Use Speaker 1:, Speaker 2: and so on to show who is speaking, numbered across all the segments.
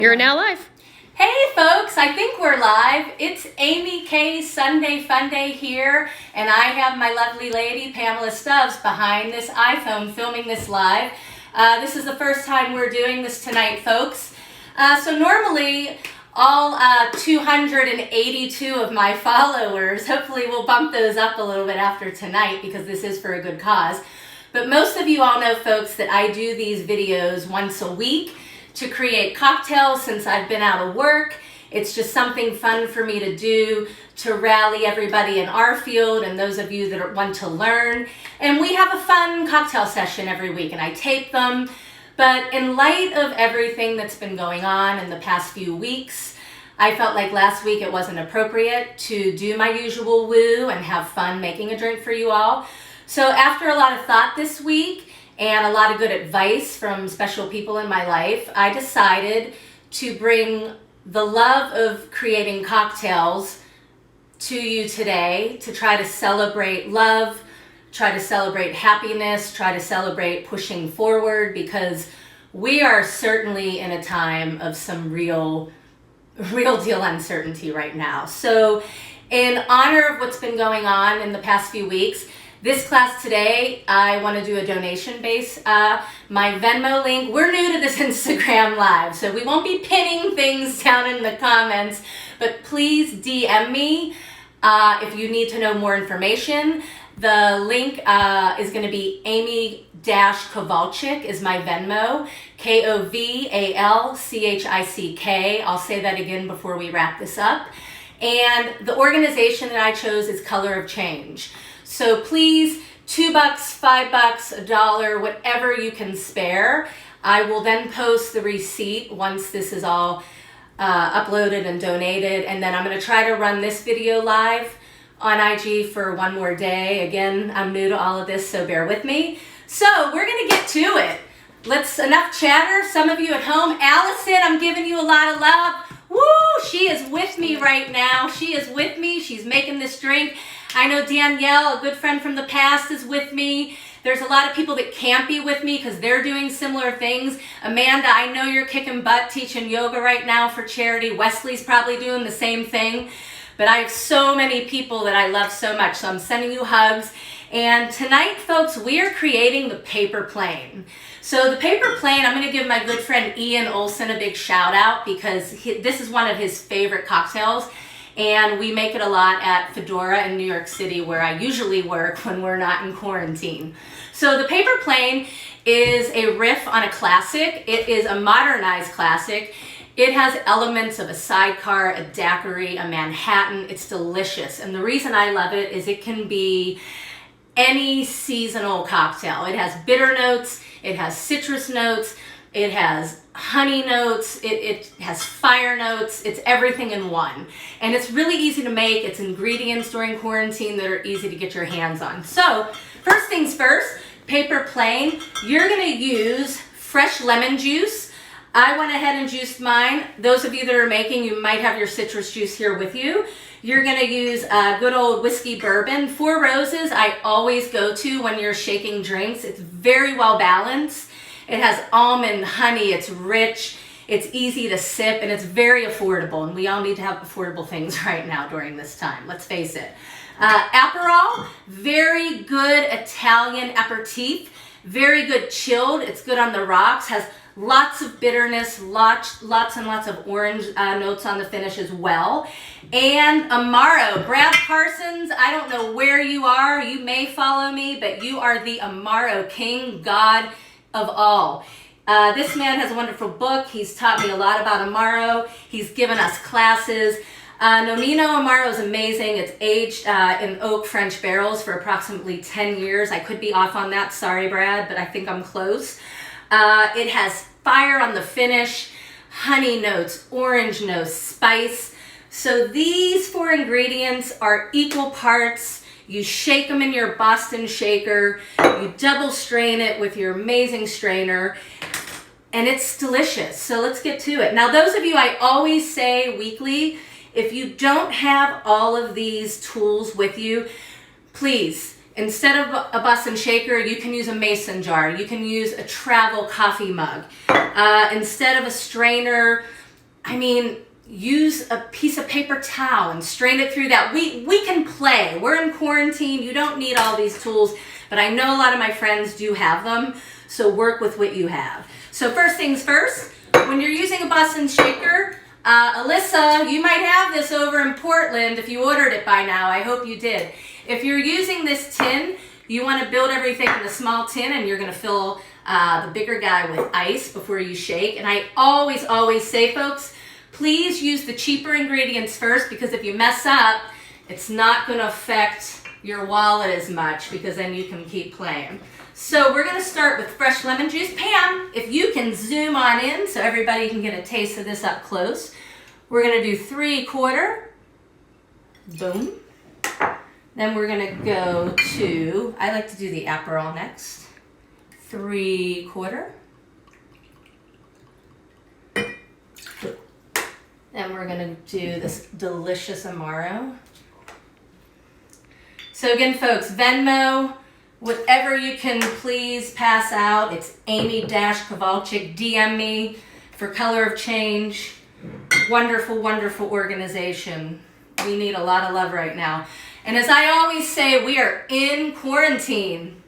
Speaker 1: You're now live.
Speaker 2: Hey folks, I think we're live. It's Amy K's Sunday Fun Day here, and I have my lovely lady, Pamela Stubbs, behind this iPhone filming this live. This is the first time we're doing this tonight, folks. So normally, all 282 of my followers, hopefully we'll bump those up a little bit after tonight because this is for a good cause. But most of you all know, folks, that I do these videos once a week to create cocktails since I've been out of work. It's just something fun for me to do to rally everybody in our field and those of you that want to learn. And we have a fun cocktail session every week and I tape them. But in light of everything that's been going on in the past few weeks, I felt like last week it wasn't appropriate to do my usual woo and have fun making a drink for you all. So after a lot of thought this week, and a lot of good advice from special people in my life, I decided to bring the love of creating cocktails to you today to try to celebrate love, try to celebrate happiness, try to celebrate pushing forward, because we are certainly in a time of some real deal uncertainty right now. So in honor of what's been going on in the past few weeks, this class today, I want to do a donation base. My Venmo link, we're new to this Instagram live, so we won't be pinning things down in the comments, but please DM me if you need to know more information. The link is going to be Amy-Kowalczyk is my Venmo, Kovalchick. I'll say that again before we wrap this up. And the organization that I chose is Color of Change. So please, $2, $5, $1, whatever you can spare. I will then post the receipt once this is all uploaded and donated. And then I'm going to try to run this video live on IG for one more day. Again, I'm new to all of this, so bear with me. So we're going to get to it. Enough chatter. Some of you at home, Allison, I'm giving you a lot of love. Woo! She is with me right now. She is with me. She's making this drink. I know Danielle, a good friend from the past, is with me. There's a lot of people that can't be with me because they're doing similar things. Amanda, I know you're kicking butt teaching yoga right now for charity. Wesley's probably doing the same thing. But I have so many people that I love so much, so I'm sending you hugs. And tonight, folks, we are creating the paper plane. So the paper plane, I'm going to give my good friend Ian Olson a big shout out because this is one of his favorite cocktails. And we make it a lot at Fedora in New York City, where I usually work when we're not in quarantine. So the paper plane is a riff on a classic. It is a modernized classic. It has elements of a sidecar, a daiquiri, a Manhattan. It's delicious. And the reason I love it is it can be any seasonal cocktail. It has bitter notes, it has citrus notes, it has honey notes, it has fire notes, it's everything in one. And it's really easy to make. It's ingredients during quarantine that are easy to get your hands on. So first things first, paper plane, you're gonna use fresh lemon juice. I went ahead and juiced mine. Those of you that are making, you might have your citrus juice here with you. You're gonna use good old whiskey bourbon. Four Roses I always go to when you're shaking drinks. It's very well balanced. It has almond, honey, it's rich, it's easy to sip, and it's very affordable. And we all need to have affordable things right now during this time, let's face it. Aperol, very good Italian aperitif, very good chilled, it's good on the rocks, has lots of bitterness, lots and lots of orange notes on the finish as well. And Amaro, Brad Parsons, I don't know where you are, you may follow me, but you are the Amaro king, god of all. This man has a wonderful book. He's taught me a lot about Amaro. He's given us classes. Nonino Amaro is amazing. It's aged in oak French barrels for approximately 10 years. I could be off on that. Sorry, Brad, but I think I'm close. It has fire on the finish, honey notes, orange notes, spice. So these four ingredients are equal parts. You shake them in your Boston shaker, you double strain it with your amazing strainer, and it's delicious. So let's get to it. Now, those of you, I always say weekly, if you don't have all of these tools with you, please, instead of a Boston shaker, you can use a mason jar. You can use a travel coffee mug. Instead of a strainer, I mean, use a piece of paper towel and strain it through that. We can play. We're in quarantine. You don't need all these tools, but I know a lot of my friends do have them, so work with what you have. So first things first, when you're using a Boston shaker, Alyssa, you might have this over in Portland if you ordered it by now. I hope you did. If you're using this tin, you want to build everything in the small tin, and you're going to fill the bigger guy with ice before you shake. And I always say, folks, please use the cheaper ingredients first, because if you mess up, it's not going to affect your wallet as much, because then you can keep playing. So we're going to start with fresh lemon juice. Pam, if you can zoom on in so everybody can get a taste of this up close. We're going to do 3/4. Boom. Then we're going to go to, I like to do the Aperol next. 3/4. Then we're going to do this delicious Amaro. So again, folks, Venmo, whatever you can please pass out. It's Amy-Kowalczyk. DM me for Color of Change. Wonderful, wonderful organization. We need a lot of love right now. And as I always say, we are in quarantine.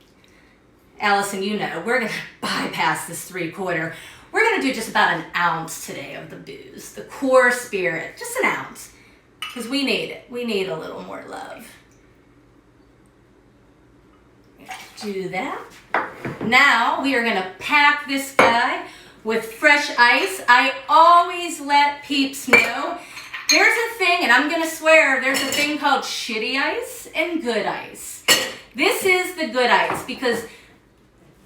Speaker 2: Allison, you know, we're going to bypass this 3/4. We're going to do just about an ounce today of the booze, the core spirit, just an ounce, because we need it. We need a little more love. Do that. Now we are going to pack this guy with fresh ice. I always let peeps know there's a thing, and I'm going to swear, there's a thing called shitty ice and good ice. This is the good ice, because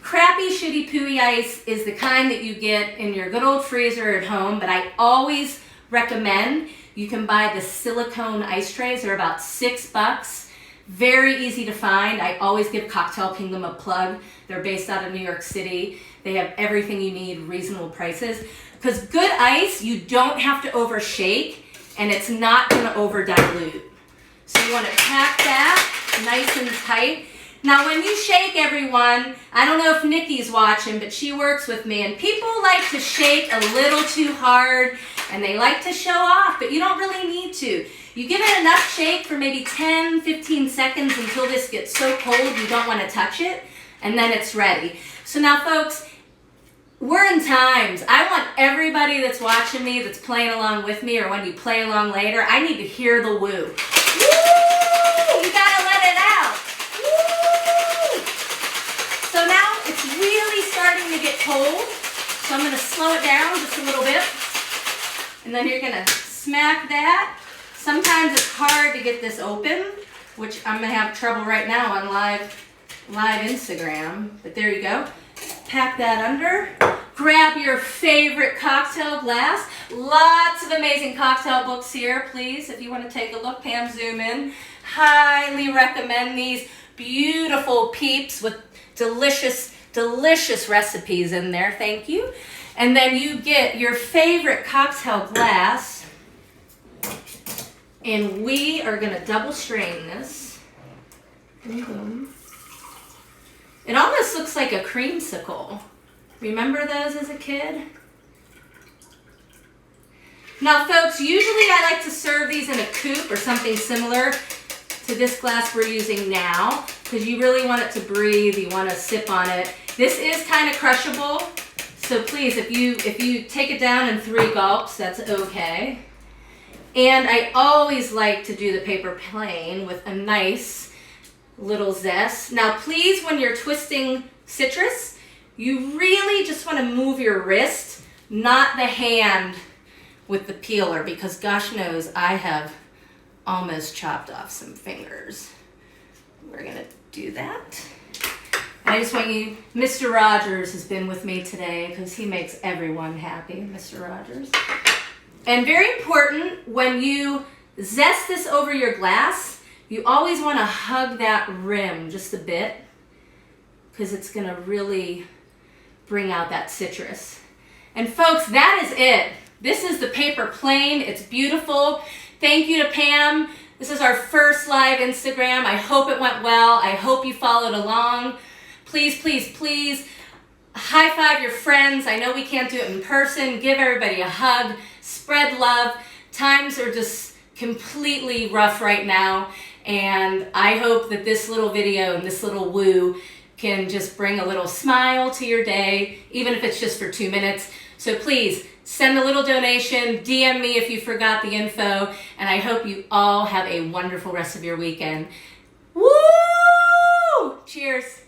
Speaker 2: crappy, shitty, pooey ice is the kind that you get in your good old freezer at home, but I always recommend you can buy the silicone ice trays. They're about $6. Very easy to find. I always give Cocktail Kingdom a plug. They're based out of New York City. They have everything you need, reasonable prices. Because good ice, you don't have to overshake, and it's not going to over dilute. So you want to pack that nice and tight. Now when you shake, everyone, I don't know if Nikki's watching, but she works with me, and people like to shake a little too hard, and they like to show off, but you don't really need to. You give it enough shake for maybe 10, 15 seconds until this gets so cold you don't want to touch it, and then it's ready. So now, folks, we're in times. I want everybody that's watching me, that's playing along with me, or when you play along later, I need to hear the woo. Woo! You gotta let it out. Woo! So now it's really starting to get cold. So I'm gonna slow it down just a little bit. And then you're gonna smack that. Sometimes it's hard to get this open, which I'm gonna have trouble right now on live Instagram, but there you go. Pack that under. Grab your favorite cocktail glass. Lots of amazing cocktail books here, please. If you want to take a look, Pam, zoom in. Highly recommend these beautiful peeps with delicious, delicious recipes in there. Thank you. And then you get your favorite cocktail glass, and we are going to double strain this. Boom. It almost looks like a creamsicle. Remember those as a kid? Now, folks, usually I like to serve these in a coupe or something similar to this glass we're using now, because you really want it to breathe. You want to sip on it. This is kind of crushable, so please, if you take it down in 3 gulps, that's okay. And I always like to do the paper plane with a nice little zest. Now, please, when you're twisting citrus, you really just want to move your wrist, not the hand with the peeler, because gosh knows I have almost chopped off some fingers. We're going to do that. I just want you, Mr. Rogers has been with me today because he makes everyone happy, Mr. Rogers. And very important, when you zest this over your glass, you always want to hug that rim just a bit, because it's going to really bring out that citrus. And folks, that is it. This is the paper plane. It's beautiful. Thank you to Pam. This is our first live Instagram. I hope it went well. I hope you followed along. Please, please, please high five your friends. I know we can't do it in person. Give everybody a hug. Spread love. Times are just completely rough right now, and I hope that this little video and this little woo can just bring a little smile to your day, even if it's just for 2 minutes. So please send a little donation, DM me if you forgot the info, and I hope you all have a wonderful rest of your weekend. Woo! Cheers.